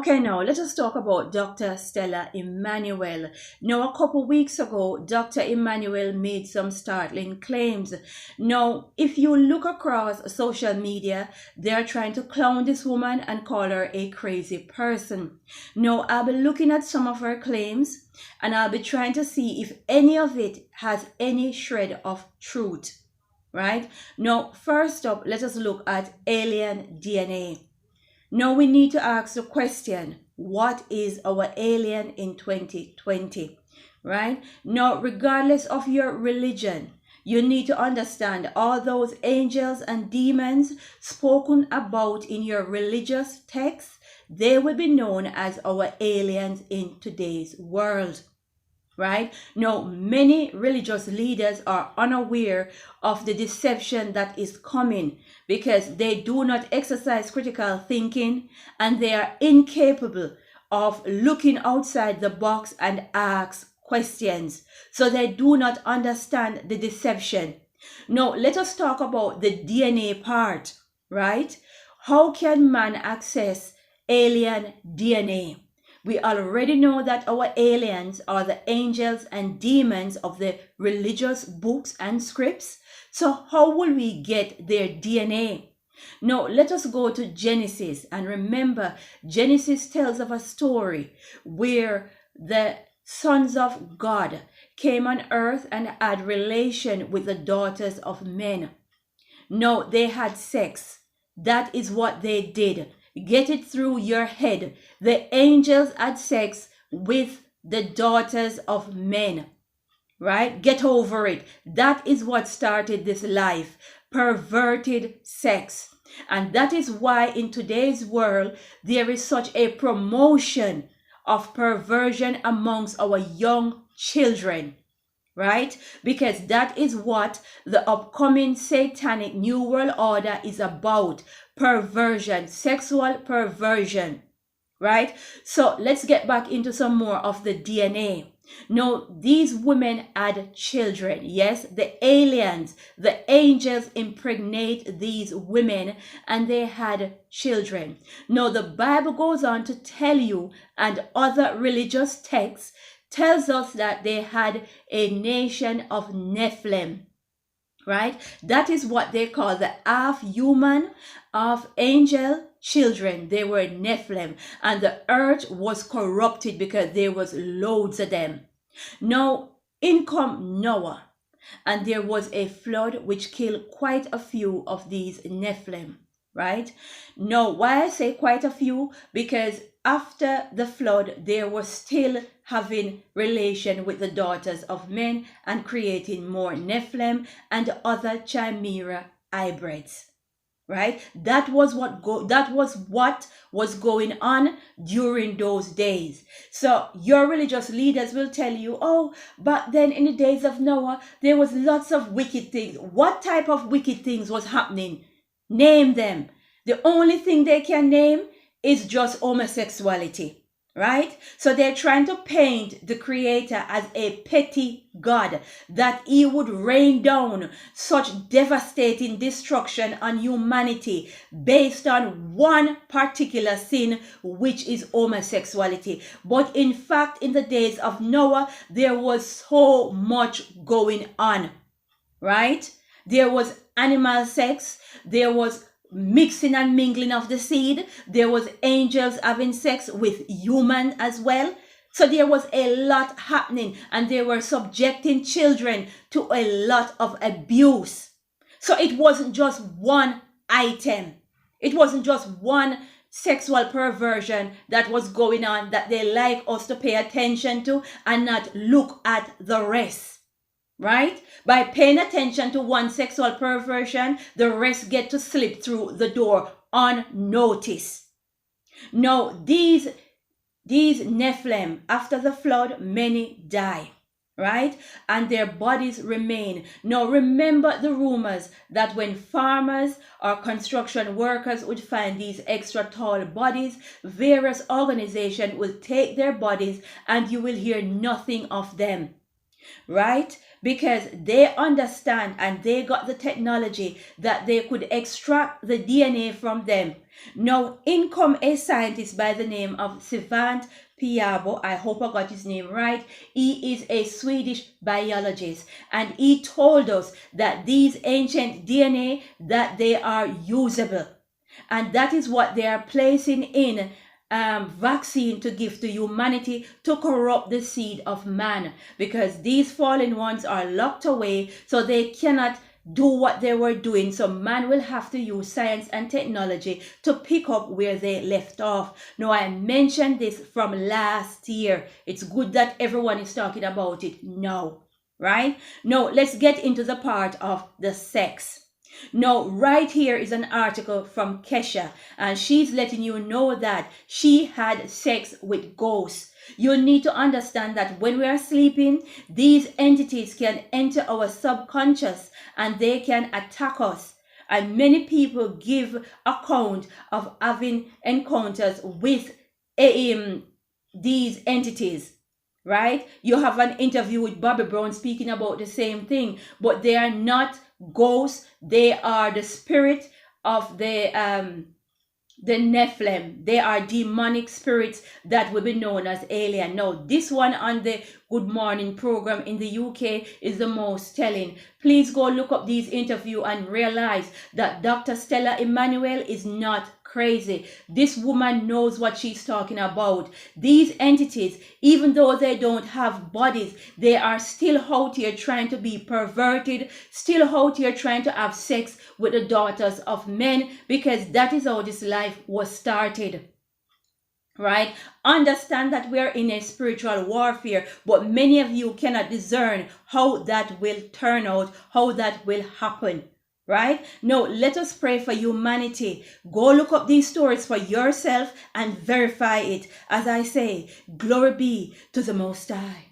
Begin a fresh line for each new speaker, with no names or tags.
Okay, now let us talk about Dr. Stella Immanuel. Now, a couple weeks ago, Dr. Immanuel made some startling claims. Now, if you look across social media, they are trying to clown this woman and call her a crazy person. Now, I'll be looking at some of her claims and I'll be trying to see if any of it has any shred of truth. Right? Now, first up, let us look at alien DNA. Now we need to ask the question, what is our alien in 2020? Right? Now, regardless of your religion, you need to understand all those angels and demons spoken about in your religious texts, they will be known as our aliens in today's world. Right? Now, many religious leaders are unaware of the deception that is coming because they do not exercise critical thinking and they are incapable of looking outside the box and ask questions. So they do not understand the deception. Now, let us talk about the DNA part, right? How can man access alien DNA? We already know that our aliens are the angels and demons of the religious books and scripts. So how will we get their DNA? Now, let us go to Genesis. And remember, Genesis tells of a story where the sons of God came on earth and had relation with the daughters of men. No, they had sex. That is what they did. Get it through your head. The angels had sex with the daughters of men. Right? Get over it. That is what started this life. Perverted sex. And that is why in today's world, there is such a promotion of perversion amongst our young children. Right? Because that is what the upcoming satanic new world order is about. Perversion, sexual perversion. Right? So let's get back into some more of the DNA. Now, these women had children. Yes, the aliens, the angels impregnate these women and they had children. Now, the Bible goes on to tell you, and other religious texts tells us that they had a nation of Nephilim. Right? That is what they call the half human, half angel children. They were Nephilim, and the earth was corrupted because there was loads of them. Now, in come Noah, and there was a flood which killed quite a few of these Nephilim. Right? Now, why I say quite a few? Because after the flood, they were still having relation with the daughters of men and creating more Nephilim and other chimera hybrids. Right? That was what was going on during those days. So your religious leaders will tell you, oh, but then in the days of Noah, there was lots of wicked things. What type of wicked things was happening? Name them. The only thing they can name is just homosexuality. Right? So they're trying to paint the creator as a petty God, that he would rain down such devastating destruction on humanity based on one particular sin, which is homosexuality. But in fact, in the days of Noah, there was so much going on. Right? There was animal sex, there was mixing and mingling of the seed. There was angels having sex with humans as well. So there was a lot happening and they were subjecting children to a lot of abuse. So it wasn't just one item. It wasn't just one sexual perversion that was going on that they like us to pay attention to and not look at the rest. Right? By paying attention to one sexual perversion, the rest get to slip through the door unnoticed. Now, these Nephilim, after the flood, many die. Right? And their bodies remain. Now, remember the rumors that when farmers or construction workers would find these extra tall bodies, various organizations will take their bodies and you will hear nothing of them. Right? because they understand and they got the technology that they could extract the DNA from them. Now, in come a scientist by the name of Svante Pääbo. I hope I got his name right. He is a Swedish biologist, and he told us that these ancient DNA, that they are usable, and that is what they are placing in vaccine to give to humanity to corrupt the seed of man, because these fallen ones are locked away, so they cannot do what they were doing. So man will have to use science and technology to pick up where they left off. Now, I mentioned this from last year. It's good that everyone is talking about it now, right? Now, let's get into the part of the sex. Now, right here is an article from Kesha, and she's letting you know that she had sex with ghosts. You need to understand that when we are sleeping, these entities can enter our subconscious and they can attack us. And many people give account of having encounters with these entities. Right? You have an interview with Bobby Brown speaking about the same thing, but they are not ghosts. They are the spirit of the Nephilim. They are demonic spirits that will be known as alien. Now, this one on the Good Morning program in the UK is the most telling. Please go look up these interviews and realize that Dr. Stella Immanuel is not crazy. This woman knows what she's talking about. These entities, even though they don't have bodies, they are still out here trying to be perverted, still out here trying to have sex with the daughters of men, because that is how this life was started. Right? Understand that we are in a spiritual warfare, but many of you cannot discern how that will turn out, how that will happen. Right? Now, let us pray for humanity. Go look up these stories for yourself and verify it. As I say, glory be to the Most High.